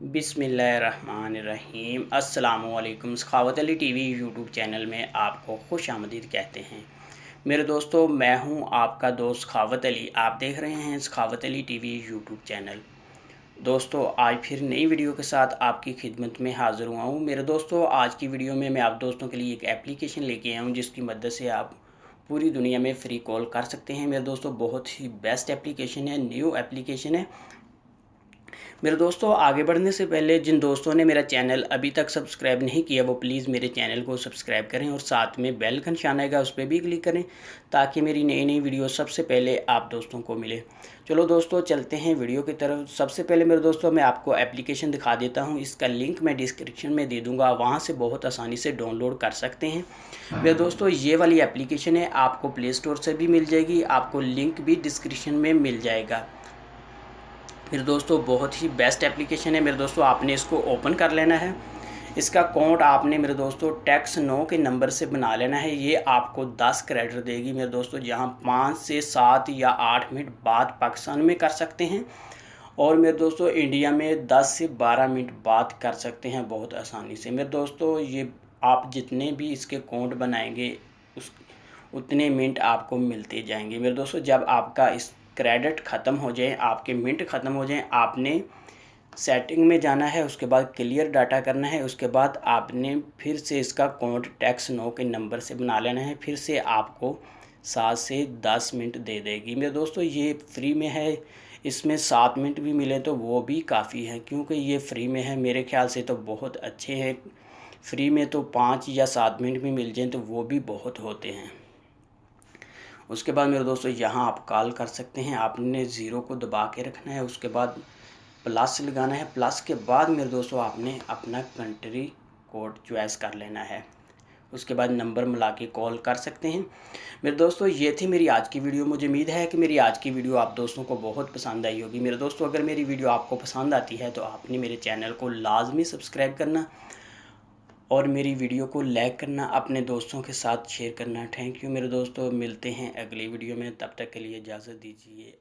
बिस्मिल्लाहिर्रहमानिर्रहीम। अस्सलामुअलैकुम। सखावत Ali TV YouTube channel में आपको खुश आमदीद कहते हैं। मेरे दोस्तों, मैं हूं आपका दोस्त सखावत अली। आप देख रहे हैं सखावत अली टीवी यूट्यूब चैनल। दोस्तों, आज फिर नई वीडियो के साथ आपकी खिदमत में हाज़िर हुआ हूं। मेरे दोस्तों, आज की वीडियो में मैं आप दोस्तों के लिए एक एप्लीकेशन लेके आया हूं जिसकी मदद से आप पूरी दुनिया में फ़्री कॉल कर सकते हैं। मेरे दोस्तों, बहुत ही बेस्ट एप्लीकेशन है, न्यू एप्लीकेशन है। मेरे दोस्तों, आगे बढ़ने से पहले जिन दोस्तों ने मेरा चैनल अभी तक सब्सक्राइब नहीं किया वो प्लीज़ मेरे चैनल को सब्सक्राइब करें और साथ में बेल का निशान आएगा उस पर भी क्लिक करें ताकि मेरी नई नई वीडियो सबसे पहले आप दोस्तों को मिले। चलो दोस्तों, चलते हैं वीडियो की तरफ। सबसे पहले मेरे दोस्तों, मैं आपको एप्लीकेशन दिखा देता हूँ। इसका लिंक मैं डिस्क्रिप्शन में दे दूँगा, वहाँ से बहुत आसानी से डाउनलोड कर सकते हैं। मेरे दोस्तों, ये वाली एप्लीकेशन है, आपको प्ले स्टोर से भी मिल जाएगी, आपको लिंक भी डिस्क्रिप्शन में मिल जाएगा। मेरे दोस्तों, बहुत ही बेस्ट एप्लीकेशन है। मेरे दोस्तों, आपने इसको ओपन कर लेना है। इसका अकाउंट आपने मेरे दोस्तों टैक्स 9 के नंबर से बना लेना है। ये आपको 10 क्रेडिट देगी मेरे दोस्तों, जहां 5 से 7 या 8 मिनट बाद पाकिस्तान में कर सकते हैं और मेरे दोस्तों इंडिया में 10 से 12 मिनट बाद कर सकते हैं बहुत आसानी से। मेरे दोस्तों, ये आप जितने भी इसके अकाउंट बनाएंगे उस उतने मिनट आपको मिलते जाएंगे। मेरे दोस्तों, जब आपका इस क्रेडिट ख़त्म हो जाए, आपके मिनट ख़त्म हो जाएं, आपने सेटिंग में जाना है, उसके बाद क्लियर डाटा करना है, उसके बाद आपने फिर से इसका अकाउंट टैक्स 9 के नंबर से बना लेना है। फिर से आपको 7 से 10 मिनट दे देगी। मेरे दोस्तों, ये फ्री में है। इसमें 7 मिनट भी मिले तो वो भी काफ़ी है, क्योंकि ये फ्री में है। मेरे ख्याल से तो बहुत अच्छे हैं। फ्री में तो 5 या 7 मिनट भी मिल जाएँ तो वो भी बहुत होते हैं। उसके बाद मेरे दोस्तों, यहाँ आप कॉल कर सकते हैं। आपने ज़ीरो को दबा के रखना है, उसके बाद प्लस लगाना है। प्लस के बाद मेरे दोस्तों, आपने अपना कंट्री कोड चॉइस कर लेना है। उसके बाद नंबर मिला के कॉल कर सकते हैं। मेरे दोस्तों, ये थी मेरी आज की वीडियो। मुझे उम्मीद है कि मेरी आज की वीडियो आप दोस्तों को बहुत पसंद आई होगी। मेरे दोस्तों, अगर मेरी वीडियो आपको पसंद आती है तो आपने मेरे चैनल को लाजमी सब्सक्राइब करना और मेरी वीडियो को लाइक करना, अपने दोस्तों के साथ शेयर करना। थैंक यू मेरे दोस्तों, मिलते हैं अगली वीडियो में। तब तक के लिए इजाज़त दीजिए।